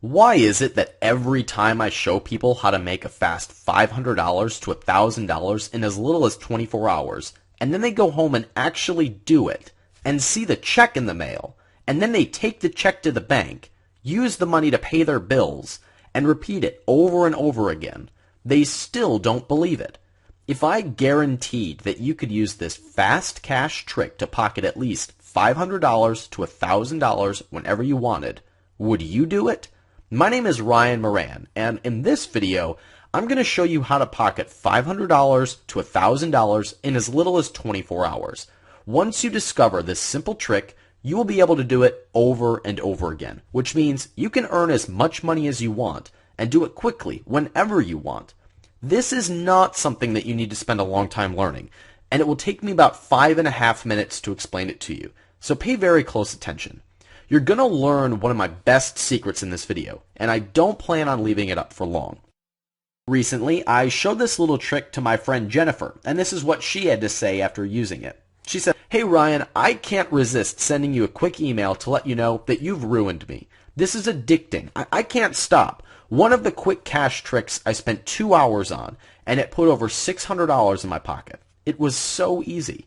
Why is it that every time I show people how to make a fast $500 to $1,000 in as little as 24 hours, and then they go home and actually do it, and see the check in the mail, and then they take the check to the bank, use the money to pay their bills, and repeat it over and over again, they still don't believe it? If I guaranteed that you could use this fast cash trick to pocket at least $500 to $1,000 whenever you wanted, would you do it? My name is Ryan Moran, and in this video, I'm going to show you how to pocket $500 to $1,000 in as little as 24 hours. Once you discover this simple trick, you will be able to do it over and over again, which means you can earn as much money as you want and do it quickly whenever you want. This is not something that you need to spend a long time learning, and it will take me about 5.5 minutes to explain it to you, so pay very close attention. You're going to learn one of my best secrets in this video, and I don't plan on leaving it up for long. Recently, I showed this little trick to my friend Jennifer, and this is what she had to say after using it. She said, "Hey Ryan, I can't resist sending you a quick email to let you know that you've ruined me. This is addicting. I can't stop. One of the quick cash tricks I spent 2 hours on, and it put over $600 in my pocket. It was so easy."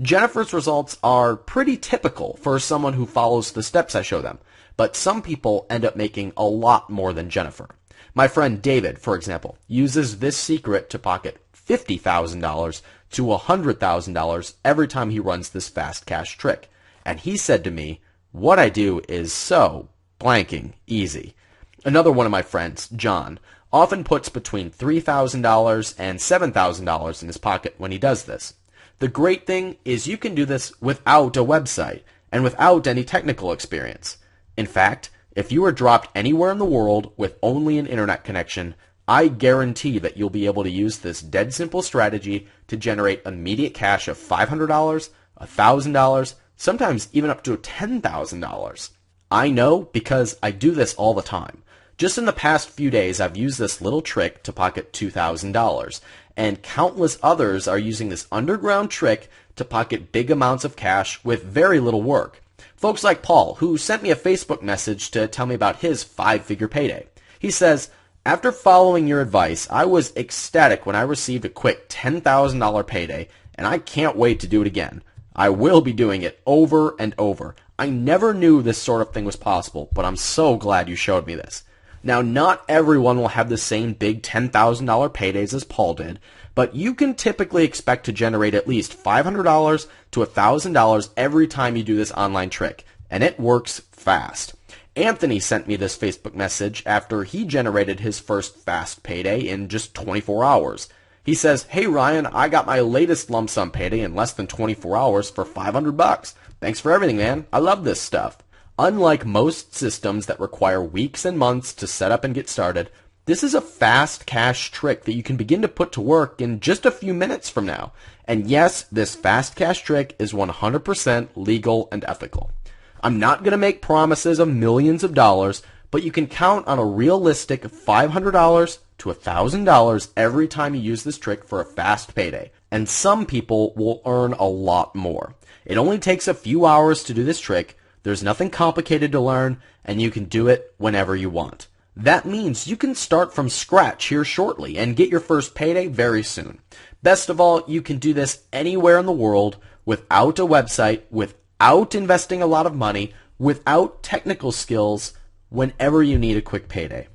Jennifer's results are pretty typical for someone who follows the steps I show them, but some people end up making a lot more than Jennifer. My friend David, for example, uses this secret to pocket $50,000 to $100,000 every time he runs this fast cash trick. And he said to me, "What I do is so blanking easy." Another one of my friends, John, often puts between $3,000 and $7,000 in his pocket when he does this. The great thing is you can do this without a website and without any technical experience. In fact, if you were dropped anywhere in the world with only an internet connection, I guarantee that you'll be able to use this dead simple strategy to generate immediate cash of $500, $1,000, sometimes even up to $10,000. I know because I do this all the time. Just in the past few days, I've used this little trick to pocket $2,000, and countless others are using this underground trick to pocket big amounts of cash with very little work. Folks like Paul, who sent me a Facebook message to tell me about his 5-figure payday. He says, "After following your advice, I was ecstatic when I received a quick $10,000 payday, and I can't wait to do it again. I will be doing it over and over. I never knew this sort of thing was possible, but I'm so glad you showed me this." Now, not everyone will have the same big $10,000 paydays as Paul did, but you can typically expect to generate at least $500 to $1,000 every time you do this online trick, and it works fast. Anthony sent me this Facebook message after he generated his first fast payday in just 24 hours. He says, "Hey Ryan, I got my latest lump sum payday in less than 24 hours for $500. Thanks for everything, man. I love this stuff." Unlike most systems that require weeks and months to set up and get started, this is a fast cash trick that you can begin to put to work in just a few minutes from now. And yes, this fast cash trick is 100% legal and ethical. I'm not going to make promises of millions of dollars, but you can count on a realistic $500 to $1,000 every time you use this trick for a fast payday. And some people will earn a lot more. It only takes a few hours to do this trick. There's nothing complicated to learn, and you can do it whenever you want. That means you can start from scratch here shortly and get your first payday very soon. Best of all, you can do this anywhere in the world without a website, without investing a lot of money, without technical skills, whenever you need a quick payday.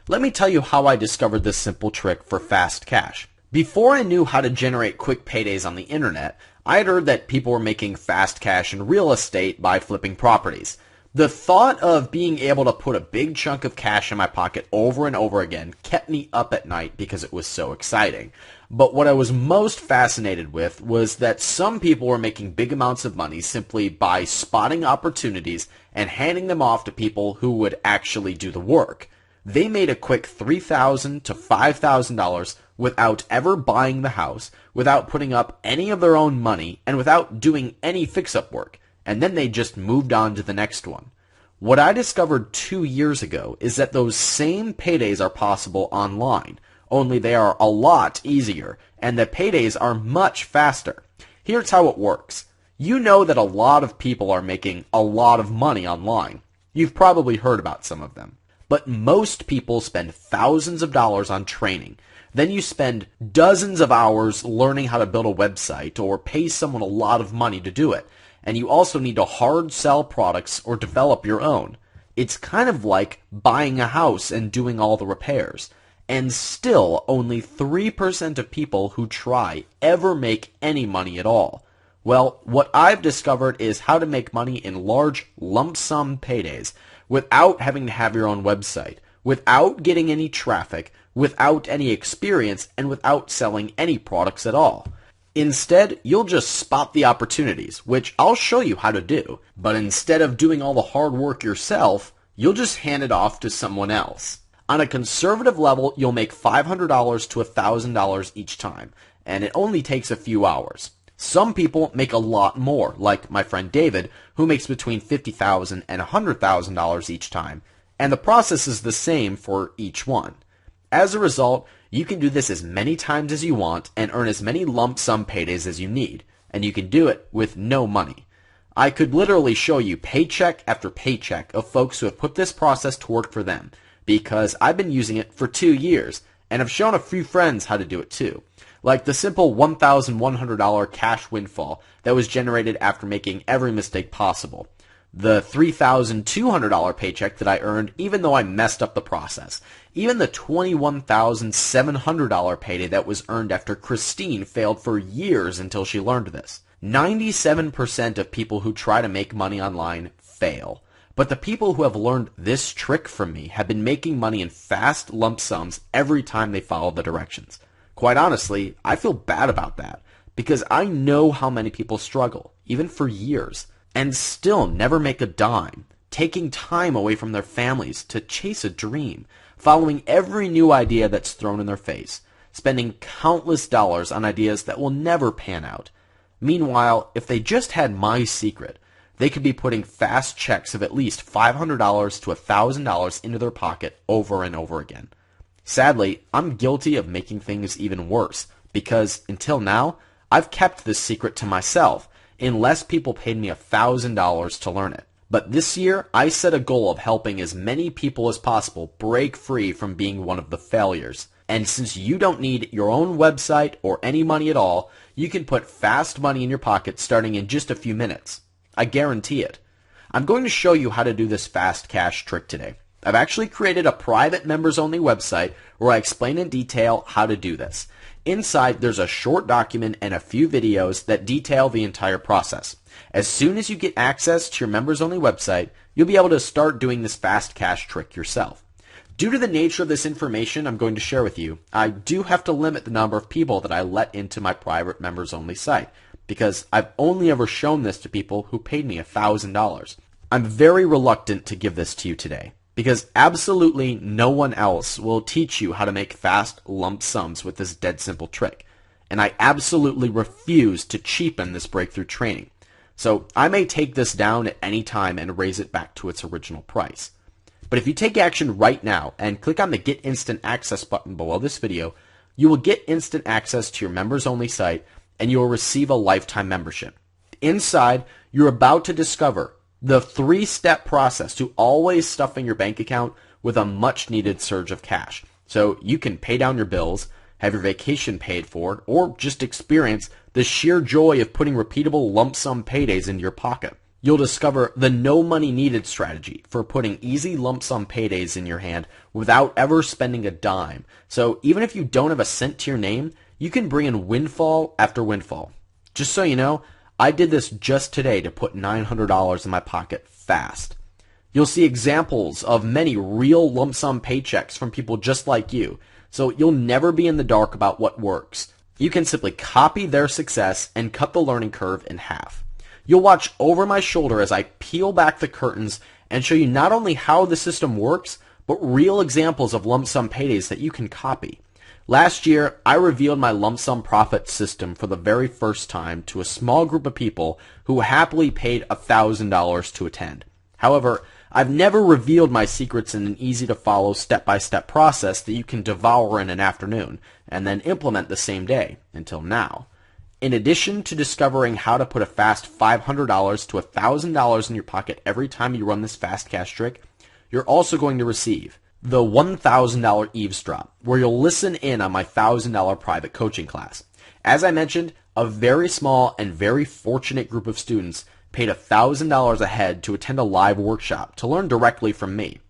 Let me tell you how I discovered this simple trick for fast cash. Before I knew how to generate quick paydays on the internet, I had heard that people were making fast cash in real estate by flipping properties. The thought of being able to put a big chunk of cash in my pocket over and over again kept me up at night because it was so exciting. But what I was most fascinated with was that some people were making big amounts of money simply by spotting opportunities and handing them off to people who would actually do the work. They made a quick $3,000 to $5,000 without ever buying the house, without putting up any of their own money, and without doing any fix-up work. And then they just moved on to the next one. What I discovered 2 years ago is that those same paydays are possible online, only they are a lot easier, and the paydays are much faster. Here's how it works. You know that a lot of people are making a lot of money online. You've probably heard about some of them. but most people spend thousands of dollars on training. Then you spend dozens of hours learning how to build a website or pay someone a lot of money to do it. And you also need to hard sell products or develop your own. It's kind of like buying a house and doing all the repairs. And still, only 3% of people who try ever make any money at all. Well, what I've discovered is how to make money in large lump sum paydays without having to have your own website, without getting any traffic, without any experience, and without selling any products at all. Instead, you'll just spot the opportunities, which I'll show you how to do. But instead of doing all the hard work yourself, you'll just hand it off to someone else. On a conservative level, you'll make $500 to $1,000 each time, and it only takes a few hours. Some people make a lot more, like my friend David, who makes between $50,000 and $100,000 each time, and the process is the same for each one. As a result, you can do this as many times as you want and earn as many lump sum paydays as you need, and you can do it with no money. I could literally show you paycheck after paycheck of folks who have put this process to work for them, because I've been using it for 2 years, and have shown a few friends how to do it too. Like the simple $1,100 cash windfall that was generated after making every mistake possible. The $3,200 paycheck that I earned even though I messed up the process. Even the $21,700 payday that was earned after Christine failed for years until she learned this. 97% of people who try to make money online fail. But the people who have learned this trick from me have been making money in fast lump sums every time they follow the directions. Quite honestly, I feel bad about that, because I know how many people struggle, even for years, and still never make a dime, taking time away from their families to chase a dream, following every new idea that's thrown in their face, spending countless dollars on ideas that will never pan out. Meanwhile, if they just had my secret, they could be putting fast checks of at least $500 to $1,000 into their pocket over and over again. Sadly, I'm guilty of making things even worse, because until now, I've kept this secret to myself, unless people paid me $1,000 to learn it. But this year, I set a goal of helping as many people as possible break free from being one of the failures. And since you don't need your own website or any money at all, you can put fast money in your pocket starting in just a few minutes. I guarantee it. I'm going to show you how to do this fast cash trick today. I've actually created a private members-only website where I explain in detail how to do this. Inside, there's a short document and a few videos that detail the entire process. As soon as you get access to your members-only website, you'll be able to start doing this fast cash trick yourself. Due to the nature of this information I'm going to share with you, I do have to limit the number of people that I let into my private members-only site, because I've only ever shown this to people who paid me $1,000. I'm very reluctant to give this to you today, because absolutely no one else will teach you how to make fast lump sums with this dead simple trick. And I absolutely refuse to cheapen this breakthrough training. So I may take this down at any time and raise it back to its original price. But if you take action right now and click on the Get Instant Access button below this video, you will get instant access to your members only site and you will receive a lifetime membership. Inside, you're about to discover the 3-step process to always stuffing your bank account with a much needed surge of cash. So you can pay down your bills, have your vacation paid for, or just experience the sheer joy of putting repeatable lump sum paydays into your pocket. You'll discover the no money needed strategy for putting easy lump sum paydays in your hand without ever spending a dime. So even if you don't have a cent to your name, you can bring in windfall after windfall. Just so you know, I did this just today to put $900 in my pocket fast. You'll see examples of many real lump sum paychecks from people just like you, so you'll never be in the dark about what works. You can simply copy their success and cut the learning curve in half. You'll watch over my shoulder as I peel back the curtains and show you not only how the system works, but real examples of lump sum paydays that you can copy. Last year, I revealed my lump sum profit system for the very first time to a small group of people who happily paid $1,000 to attend. However, I've never revealed my secrets in an easy-to-follow step-by-step process that you can devour in an afternoon and then implement the same day, until now. In addition to discovering how to put a fast $500 to $1,000 in your pocket every time you run this fast cash trick, you're also going to receive the $1,000 eavesdrop, where you'll listen in on my $1,000 private coaching class. As I mentioned, a very small and very fortunate group of students paid $1,000 ahead to attend a live workshop to learn directly from me.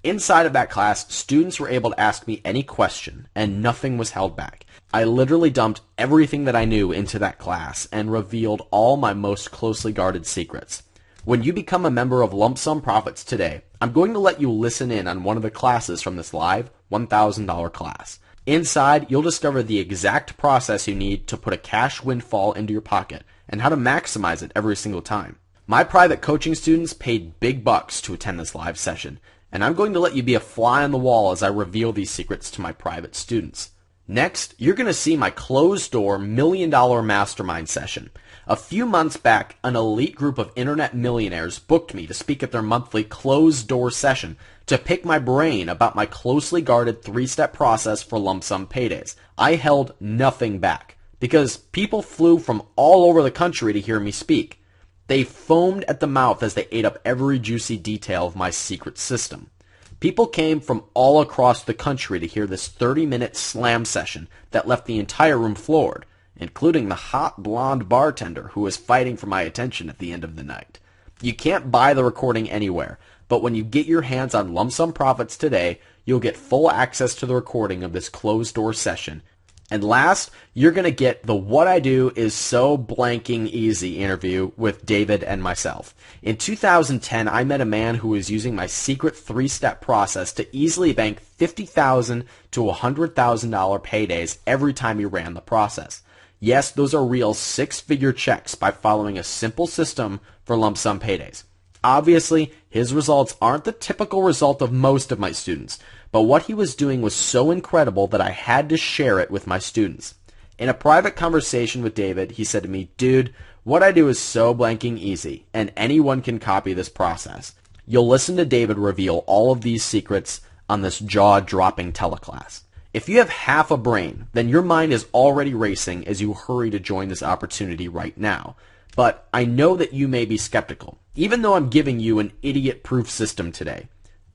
Inside of that class, students were able to ask me any question, and nothing was held back. I literally dumped everything that I knew into that class and revealed all my most closely guarded secrets. When you become a member of Lump Sum Profits today, I'm going to let you listen in on one of the classes from this live $1,000 class. Inside, you'll discover the exact process you need to put a cash windfall into your pocket and how to maximize it every single time. My private coaching students paid big bucks to attend this live session, and I'm going to let you be a fly on the wall as I reveal these secrets to my private students. Next, you're going to see my closed-door $1 million mastermind session. A few months back, an elite group of internet millionaires booked me to speak at their monthly closed-door session to pick my brain about my closely guarded 3-step process for lump sum paydays. I held nothing back because people flew from all over the country to hear me speak. They foamed at the mouth as they ate up every juicy detail of my secret system. People came from all across the country to hear this 30-minute slam session that left the entire room floored, including the hot blonde bartender who was fighting for my attention at the end of the night. You can't buy the recording anywhere, but when you get your hands on Lump Sum Profits today, you'll get full access to the recording of this closed-door session. And last, you're going to get the What I Do is So Blanking Easy interview with David and myself. In 2010, I met a man who was using my secret 3-step process to easily bank $50,000 to $100,000 paydays every time he ran the process. Yes, those are real 6-figure checks by following a simple system for lump sum paydays. Obviously, his results aren't the typical result of most of my students, but what he was doing was so incredible that I had to share it with my students. In a private conversation with David, he said to me, "Dude, what I do is so blanking easy, and anyone can copy this process." You'll listen to David reveal all of these secrets on this jaw-dropping teleclass. If you have half a brain, then your mind is already racing as you hurry to join this opportunity right now. But I know that you may be skeptical, even though I'm giving you an idiot-proof system today.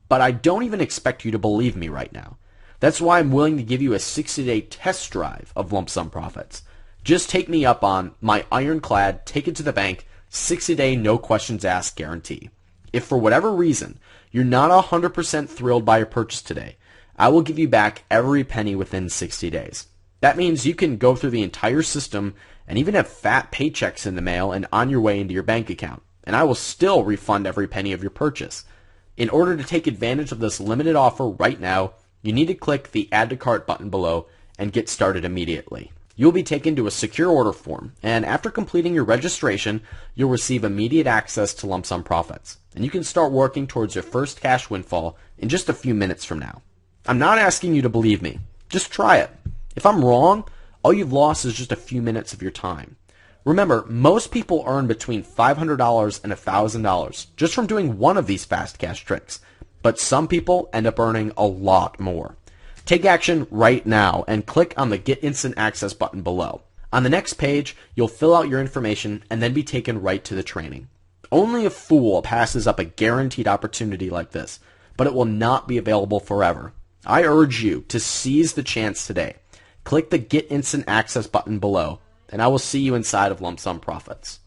But I don't even expect you to believe me right now. That's why I'm willing to give you a 60-day test drive of Lump Sum Profits. Just take me up on my ironclad, take it to the bank, 60-day no questions asked guarantee. If for whatever reason you're not 100% thrilled by your purchase today, I will give you back every penny within 60 days. That means you can go through the entire system and even have fat paychecks in the mail and on your way into your bank account, and I will still refund every penny of your purchase. In order to take advantage of this limited offer right now, you need to click the Add to Cart button below and get started immediately. You'll be taken to a secure order form, and after completing your registration, you'll receive immediate access to Lump Sum Profits, and you can start working towards your first cash windfall in just a few minutes from now. I'm not asking you to believe me. Just try it. If I'm wrong, all you've lost is just a few minutes of your time. Remember, most people earn between $500 and $1,000 just from doing one of these fast cash tricks, but some people end up earning a lot more. Take action right now and click on the Get Instant Access button below. On the next page, you'll fill out your information and then be taken right to the training. Only a fool passes up a guaranteed opportunity like this, but it will not be available forever. I urge you to seize the chance today. Click the Get Instant Access button below, and I will see you inside of Lump Sum Profits.